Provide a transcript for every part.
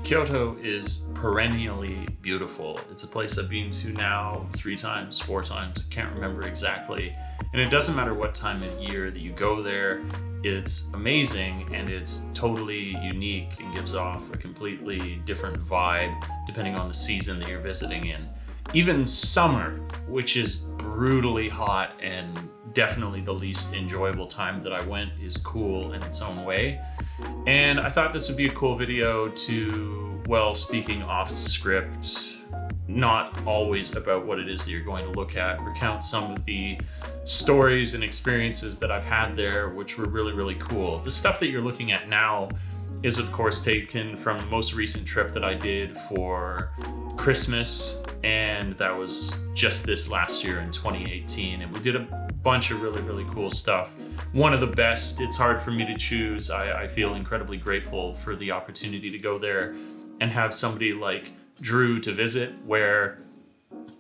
Kyoto is perennially beautiful. It's a place I've been to now 3 times, 4 times, can't remember exactly. And it doesn't matter what time of year that you go there, it's amazing and it's totally unique and gives off a completely different vibe depending on the season that you're visiting in. Even summer, which is brutally hot and definitely the least enjoyable time that I went, is cool in its own way. And I thought this would be a cool video to, well, speaking off script, not always about what it is that you're going to look at, recount some of the stories and experiences that I've had there, which were really, really cool. The stuff that you're looking at now is of course taken from the most recent trip that I did for Christmas, and that was just this last year in 2018, and we did a bunch of really, really cool stuff. One of the best, it's hard for me to choose. I feel incredibly grateful for the opportunity to go there and have somebody like Drew to visit, where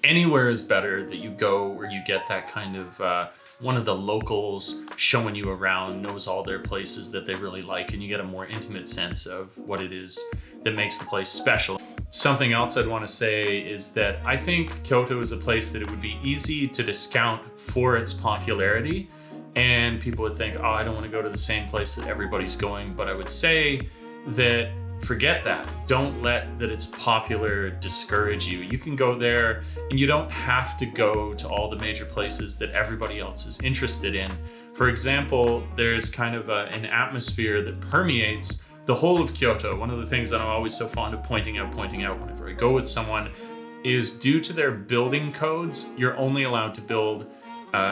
anywhere is better that you go where you get that kind of one of the locals showing you around, knows all their places that they really like, and you get a more intimate sense of what it is that makes the place special. Something else I'd want to say is that I think Kyoto is a place that it would be easy to discount for its popularity, and people would think, oh, I don't want to go to the same place that everybody's going. But I would say that forget that. Don't let that it's popular discourage you. You can go there and you don't have to go to all the major places that everybody else is interested in. For example, there's kind of an atmosphere that permeates the whole of Kyoto. One of the things that I'm always so fond of pointing out whenever I go with someone is, due to their building codes, you're only allowed to build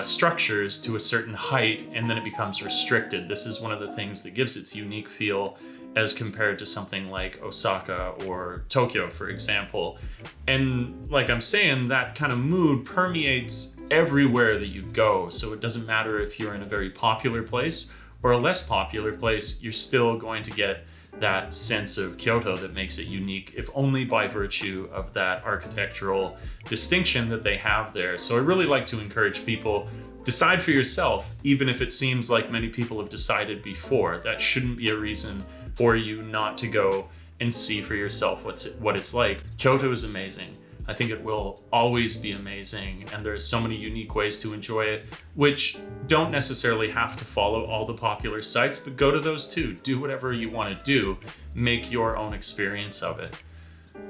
structures to a certain height, and then it becomes restricted. This is one of the things that gives its unique feel as compared to something like Osaka or Tokyo, for example. And like I'm saying, that kind of mood permeates everywhere that you go. So it doesn't matter if you're in a very popular place or a less popular place, you're still going to get that sense of Kyoto that makes it unique, if only by virtue of that architectural distinction that they have there. So I really like to encourage people, decide for yourself, even if it seems like many people have decided before. That shouldn't be a reason for you not to go and see for yourself what it's like. Kyoto is amazing. I think it will always be amazing, and there's so many unique ways to enjoy it, which don't necessarily have to follow all the popular sites, but go to those too. Do whatever you want to do. Make your own experience of it.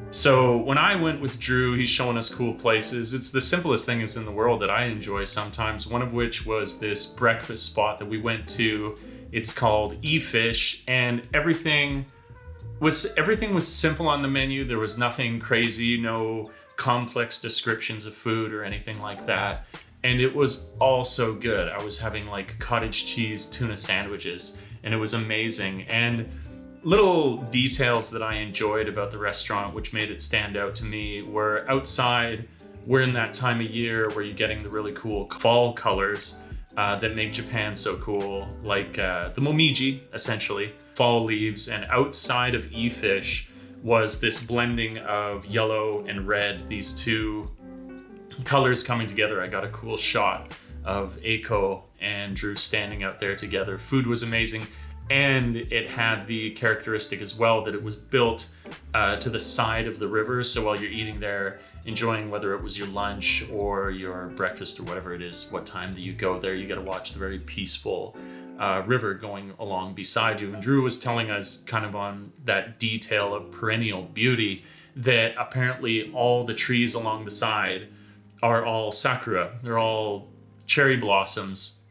So when I went with Drew, he's showing us cool places. It's the simplest things in the world that I enjoy sometimes, one of which was this breakfast spot that we went to. It's called E-Fish, and everything was simple on the menu. There was nothing crazy, no complex descriptions of food or anything like that. And it was all so good. I was having like cottage cheese tuna sandwiches, and it was amazing. And little details that I enjoyed about the restaurant, which made it stand out to me, were outside. We're in that time of year where you're getting the really cool fall colors that make Japan so cool, like the momiji, essentially, fall leaves. And outside of E-Fish was this blending of yellow and red, these two colors coming together. I got a cool shot of Eiko and Drew standing out there together. Food was amazing, and it had the characteristic as well that it was built to the side of the river. So while you're eating there, enjoying whether it was your lunch or your breakfast or whatever it is, what time that you go there, you get to watch the very peaceful river going along beside you. And Drew was telling us kind of on that detail of perennial beauty that apparently all the trees along the side are all sakura. They're all cherry blossoms.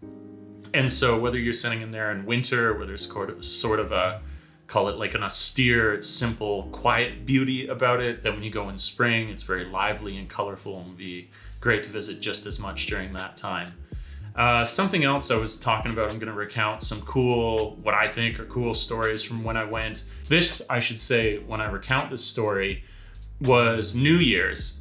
And so whether you're sitting in there in winter, where there's sort of a, call it like an austere, simple, quiet beauty about it, that when you go in spring, it's very lively and colorful, and would be great to visit just as much during that time. Something else I was talking about, I'm going to recount some cool, what I think are cool stories from when I went. This, I should say, when I recount this story, was New Year's.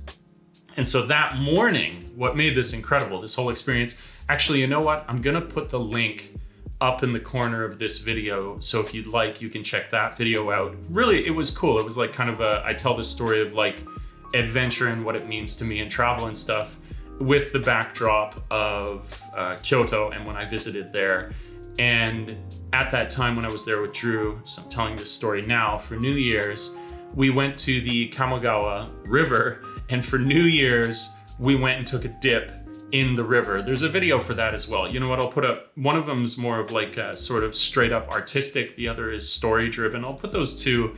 And so that morning, what made this incredible, this whole experience, actually, you know what? I'm going to put the link up in the corner of this video. So if you'd like, you can check that video out. Really, it was cool. It was like kind of I tell this story of like adventure and what it means to me and travel and stuff, with the backdrop of Kyoto and when I visited there. And at that time when I was there with Drew, so I'm telling this story now, for New Year's, we went to the Kamogawa River, and for New Year's, we went and took a dip in the river. There's a video for that as well. You know what, I'll put up, one of them's more of like a sort of straight up artistic, the other is story driven. I'll put those two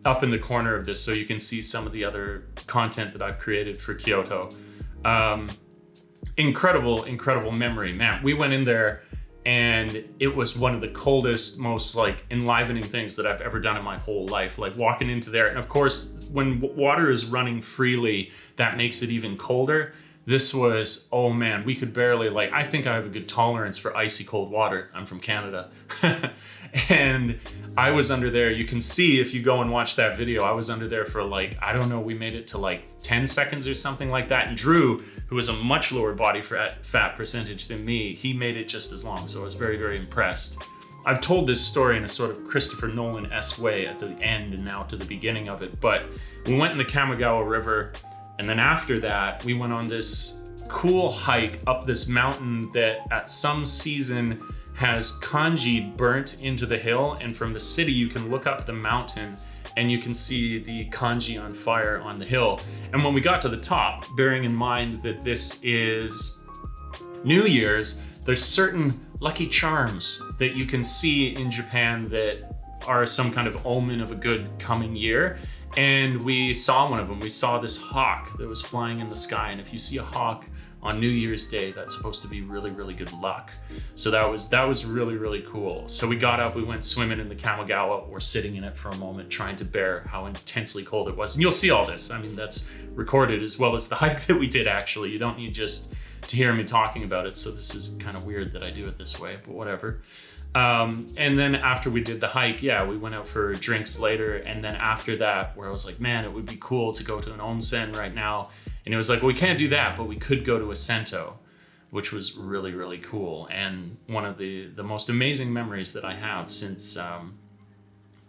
up in the corner of this so you can see some of the other content that I've created for Kyoto. Incredible memory. Man, we went in there and it was one of the coldest, most like enlivening things that I've ever done in my whole life. Like walking into there, and of course, when water is running freely, that makes it even colder. This was, oh man, we could barely, like, I think I have a good tolerance for icy cold water. I'm from Canada. And I was under there, you can see if you go and watch that video, I was under there for like, I don't know, we made it to like 10 seconds or something like that. And Drew, who was a much lower body fat percentage than me, he made it just as long. So I was very impressed. I've told this story in a sort of Christopher Nolan-esque way at the end and now to the beginning of it. But we went in the Kamogawa River, and then after that, we went on this cool hike up this mountain that at some season has kanji burnt into the hill, and from the city you can look up the mountain and you can see the kanji on fire on the hill. And when we got to the top, bearing in mind that this is New Year's, there's certain lucky charms that you can see in Japan that are some kind of omen of a good coming year. And we saw one of them. We saw this hawk that was flying in the sky. And if you see a hawk on New Year's Day, that's supposed to be really good luck. So that was really cool. So we got up, we went swimming in the Kamogawa, or sitting in it for a moment, trying to bear how intensely cold it was. And you'll see all this. I mean, that's recorded as well as the hike that we did actually. You don't need just to hear me talking about it. So this is kind of weird that I do it this way, but whatever. And then after we did the hike, yeah, we went out for drinks later. And then after that, where I was like, man, it would be cool to go to an onsen right now. And it was like, well, we can't do that, but we could go to a sento, which was really cool. And one of the most amazing memories that I have since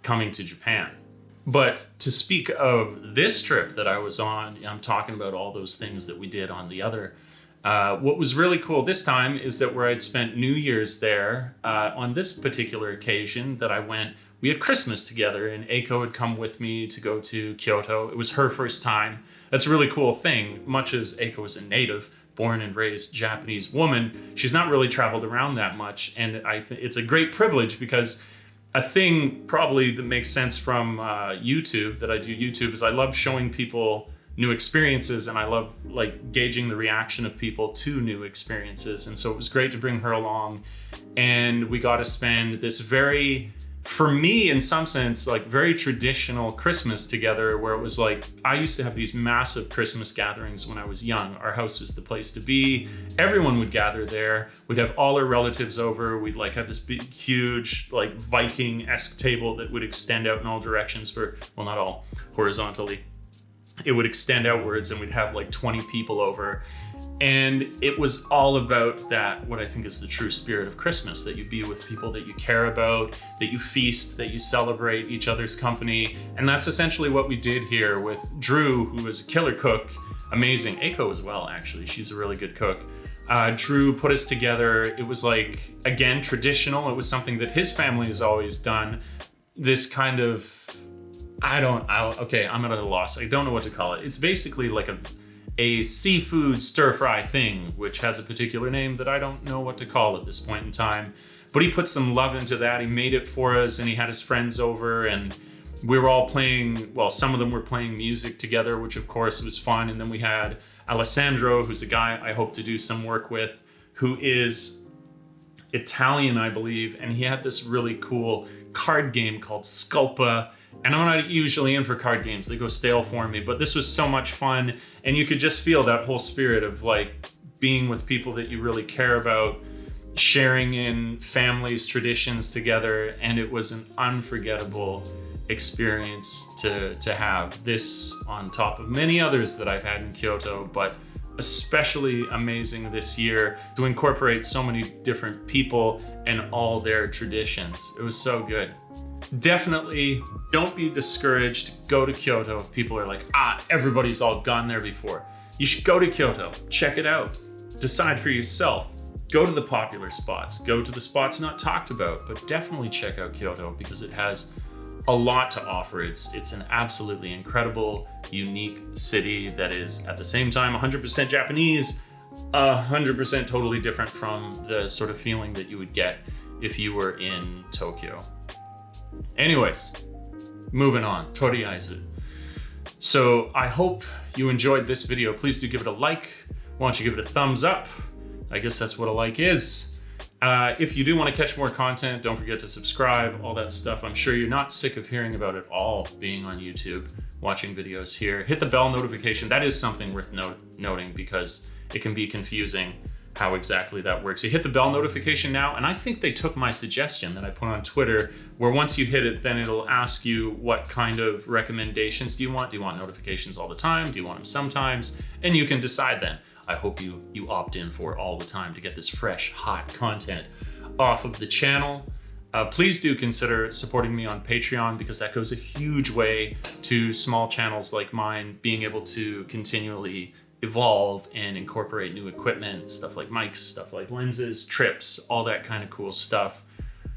coming to Japan. But to speak of this trip that I was on, I'm talking about all those things that we did on the other. What was really cool this time is that where I'd spent New Year's there, on this particular occasion that I went, we had Christmas together, and Eiko had come with me to go to Kyoto. It was her first time. That's a really cool thing. Much as Eiko is a native, born and raised Japanese woman, she's not really traveled around that much. And it's a great privilege, because a thing probably that makes sense from YouTube, that I do YouTube, is I love showing people new experiences, and I love like gauging the reaction of people to new experiences. And so it was great to bring her along, and we got to spend this very, for me in some sense, like very traditional Christmas together, where it was like, I used to have these massive Christmas gatherings when I was young. Our house was the place to be. Everyone would gather there. We'd have all our relatives over. We'd like have this big, huge, like Viking-esque table that would extend out in all directions for, well, not all, horizontally. It would extend outwards, and we'd have like 20 people over. And it was all about that, what I think is the true spirit of Christmas, that you be with people that you care about, that you feast, that you celebrate each other's company. And that's essentially what we did here with Drew, who is a killer cook, amazing. Eiko as well, actually, she's a really good cook. Drew put us together. It was like, again, traditional. It was something that his family has always done. This kind of, okay, I'm at a loss. I don't know what to call it. It's basically like a seafood stir-fry thing, which has a particular name that I don't know what to call at this point in time. But he put some love into that. He made it for us, and he had his friends over, and we were all playing, well, some of them were playing music together, which of course was fun. And then we had Alessandro, who's a guy I hope to do some work with, who is Italian, I believe, and he had this really cool card game called Sculpa. And I'm not usually in for card games, they go stale for me, but this was so much fun. And you could just feel that whole spirit of like being with people that you really care about, sharing in families' traditions together. And it was an unforgettable experience to have this on top of many others that I've had in Kyoto, but especially amazing this year to incorporate so many different people and all their traditions. It was so good. Definitely don't be discouraged. Go to Kyoto if people are like, everybody's all gone there before. You should go to Kyoto, check it out, decide for yourself. go to the popular spots, go to the spots not talked about, but definitely check out Kyoto because it has a lot to offer. It's an absolutely incredible, unique city that is at the same time 100% Japanese, 100% totally different from the sort of feeling that you would get if you were in Tokyo. Anyways, moving on, toriaizu. So I hope you enjoyed this video. Please do give it a like. Why don't you give it a thumbs up? I guess that's what a like is. If you do want to catch more content, don't forget to subscribe, all that stuff. I'm sure you're not sick of hearing about it all being on YouTube, watching videos here. Hit the bell notification. That is something worth noting because it can be confusing how exactly that works. You hit the bell notification now, and I think they took my suggestion that I put on Twitter, where once you hit it, then it'll ask you what kind of recommendations do you want? Do you want notifications all the time? Do you want them sometimes? And you can decide then. I hope you opt in for all the time to get this fresh, hot content off of the channel. Please do consider supporting me on Patreon because that goes a huge way to small channels like mine being able to continually evolve and incorporate new equipment, stuff like mics, stuff like lenses, trips, all that kind of cool stuff.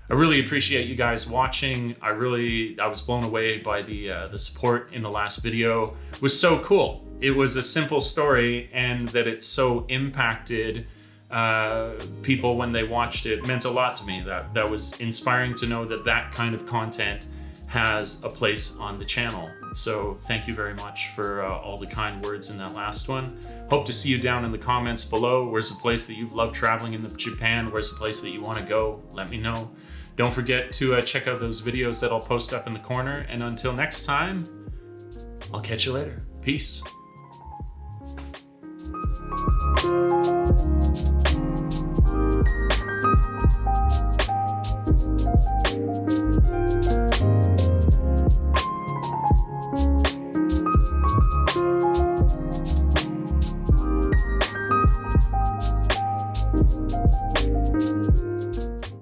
I really appreciate you guys watching. I was blown away by the support in the last video. It was so cool. It was a simple story, and that it so impacted people when they watched it meant a lot to me. That was inspiring to know that that kind of content has a place on the channel. So thank you very much for all the kind words in that last one. Hope to see you down in the comments below. Where's a place that you love traveling in Japan? Where's a place that you want to go? Let me know. Don't forget to check out those videos that I'll post up in the corner. And until next time, I'll catch you later. Peace.